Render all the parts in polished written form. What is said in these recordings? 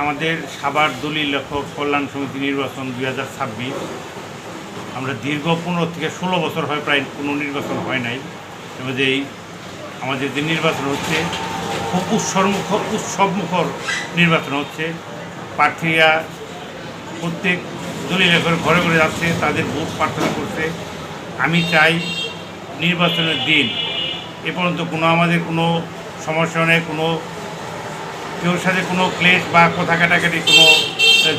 আমাদের সাভার দলিল লেখক কল্যাণ সমিতি নির্বাচন 2026 আমরা দীর্ঘ 15 থেকে 16 বছর হয় প্রায় কোনো নির্বাচন হয় নাই। এবং এই আমাদের যে নির্বাচন হচ্ছে খুব উৎসবমুখর নির্বাচন হচ্ছে। প্রার্থীরা প্রত্যেক দলিল লেখকের ঘরে ঘরে যাচ্ছে, তাদের ভোট প্রার্থনা করছে। আমি চাই নির্বাচনের দিন এ পর্যন্ত আমাদের কোনো সমস্যা নেই, কেউর সাথে কোনো ক্লেশ বা কথা কাটাকাটি কোনো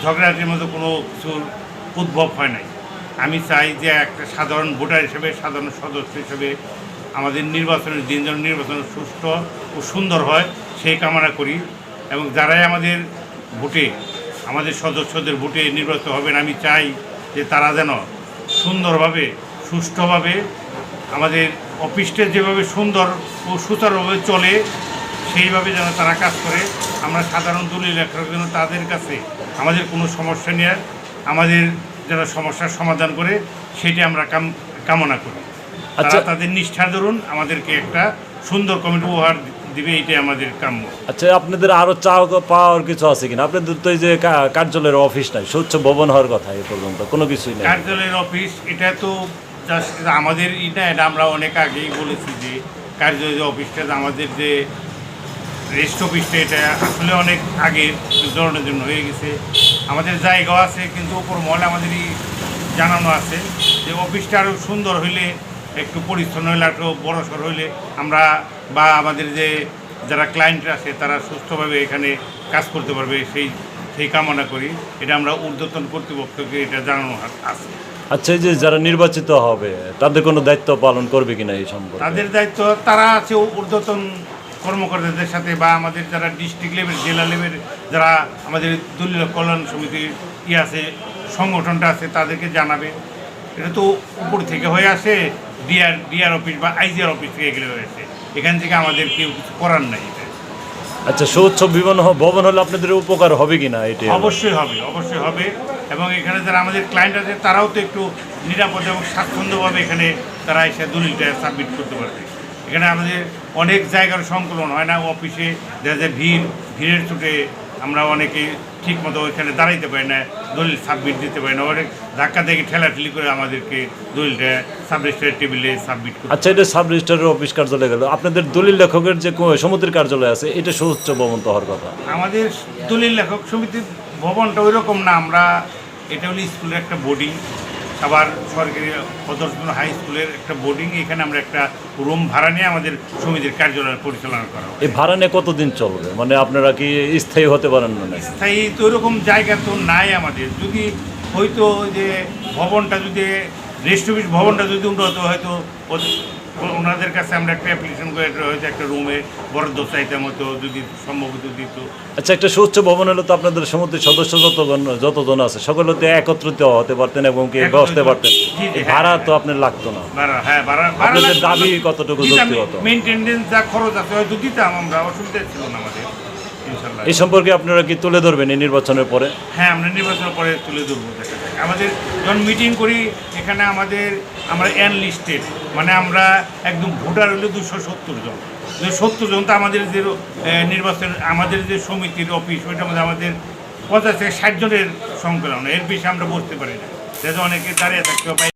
ঝগড়াঝাটির মতো কোনো কিছুর উদ্ভব হয় নাই। আমি চাই যে একটা সাধারণ ভোটার হিসেবে, সাধারণ সদস্য হিসেবে আমাদের নির্বাচনের দিন যেন নির্বাচন সুষ্ঠু ও সুন্দর হয় সেই কামনা করি। এবং যারাই আমাদের ভোটে, আমাদের সদস্যদের ভোটে নির্বাচিত হবেন, আমি চাই যে তারা যেন সুন্দরভাবে সুষ্ঠুভাবে আমাদের অফিসটা যেভাবে সুন্দর ও সুচারুভাবে চলে সেইভাবে যেন তারা কাজ করে। আমরা সাধারণ দলিল লেখকের জন্য তাদের কাছে আমাদের কোনো সমস্যা নিয়ে আমাদের যারা সমস্যার সমাধান করে সেটি আমরা কামনা করি। আচ্ছা, তাদের নিষ্ঠার দরুন আমাদেরকে একটা সুন্দর কমিটি উপহার দিবে, এইটাই আমাদের কাম্য। আচ্ছা, আপনাদের আরও পাওয়ার কিছু আছে কিনা? আপনাদের তো এই যে কার্যালয়ের অফিস নাই, স্বচ্ছ ভবন হওয়ার কথা এ পর্যন্ত কোনো কিছুই নেই। কার্যালয়ের অফিস এটা তো জাস্ট আমাদের এটা আমরা অনেক আগেই বলেছি যে কার্যালয়ের অফিসটা আমাদের যে রেস্ট অফিসটা এটা আসলে অনেক আগে জনের জন্য হয়ে গেছে। আমাদের জায়গাও আছে, কিন্তু ওপর মহলে আমাদেরই জানানো আছে যে অফিসটা আরও সুন্দর হইলে, একটু পরিচ্ছন্ন হইলে, একটু বড়সড় হইলে আমরা বা আমাদের যে যারা ক্লায়েন্ট আছে তারা সুস্থভাবে এখানে কাজ করতে পারবে, সেই কামনা করি। এটা আমরা ঊর্ধ্বতন কর্তৃপক্ষকে এটা জানানো আছে। আচ্ছা, এই যে যারা নির্বাচিত হবে তাদের কোনো দায়িত্ব পালন করবে কিনা এই সম্পর্কে? তাদের দায়িত্ব তারা আছে ঊর্ধ্বতন কর্মকর্তাদের সাথে, বা আমাদের যারা ডিস্ট্রিক্ট লেভেল, জেলা লেভেল যারা আমাদের দলিল কল্যাণ সমিতির আছে, সংগঠনটা আছে, তাদেরকে জানাবে। এটা তো উপর থেকে হয়ে আসে, ডিআর অফিস বা আইজিআর অফিস থেকে এগুলো হয়েছে, এখান থেকে আমাদের কেউ কিছু করার নাই। আচ্ছা, সুউচ্চ ভবন হলে আপনাদের উপকার হবে কিনা? এটা অবশ্যই হবে, অবশ্যই হবে। এবং এখানে যারা আমাদের ক্লায়েন্ট আছে তারাও তো একটু নিরাপদ এবং স্বাচ্ছন্দ্যভাবে এখানে তারা এসে দলিলটা সাবমিট করতে পারবে। এখানে আমাদের অনেক জায়গার সংকলন হয় না, অফিসে দেখা যায় ভিড়ের চোটে আমরা অনেকে ঠিক মতো ওইখানে দাঁড়াইতে পারি না, দলিল সাবমিট দিতে পারি না, অনেক ধাক্কা থেকে ঠেলাঠেলি করে আমাদেরকে দলিলটা সাব রেজিস্ট্রার টেবিলে সাবমিট করতে। আচ্ছা, এটা সাব রেজিস্ট্রারের অফিস কার্যালয় গেল। আপনাদের দলিল লেখকের যে সমিতির কার্যালয় আছে এটা সুউচ্চ ভবন তো হওয়ার কথা। আমাদের দলিল লেখক সমিতির ভবনটা ওই রকম না, আমরা এটা হলো স্কুলের একটা বোর্ডিং, আবার সরকারি প্রদর্শন হাই স্কুলের একটা বোর্ডিং। এখানে আমরা একটা রুম ভাড়া নিয়ে আমাদের সমিতির কার্যালয় পরিচালনা করা হয়। এই ভাড়া নিয়ে কতদিন চলবে? মানে আপনারা কি স্থায়ী হতে পারেন না? স্থায়ী তো ওইরকম জায়গা তো নাই আমাদের। যদি হয়তো যে ভবনটা যদি রেস্ট অফিস ভবনটা যদি উন্নত হয়তো ওনাদের কাছে আমরা একটা অ্যাপ্লিকেশন করে হয়তো একটা রুমে বরাদ্দ চাইতাম, হয়তো যদি সম্ভবত দিত। আচ্ছা, একটা সুউচ্চ ভবন হলে তো আপনাদের সমিতির সদস্য যতজন আছে সকলে তো একত্রিত হতে পারতেন এবং কি বসতে পারতেন। ভাড়া তো আপনার লাগতো না। আপনাদের দাবি কতটুকু যুক্তিগত? মেইনটেনেন্স যা খরচ আছে হয়তো দিতাম আমরা, অসুবিধা ছিল না আমাদের। এই সম্পর্কে আপনারা কি তুলে ধরবেন এই নির্বাচনের পরে? হ্যাঁ, আমরা নির্বাচনের পরে তুলে ধরবো। আমাদের যখন মিটিং করি এখানে আমরা এনলিস্টেড, মানে আমরা একদম ভোটার হলো 270 জন। 70 জন তো আমাদের যে নির্বাচন, আমাদের যে সমিতির অফিস ওইটার মধ্যে আমাদের 50 থেকে 60 জনের সংকলন, এর বেশি আমরা বসতে পারি না, যেহেতু অনেকে দাঁড়িয়ে থাকতে পারি।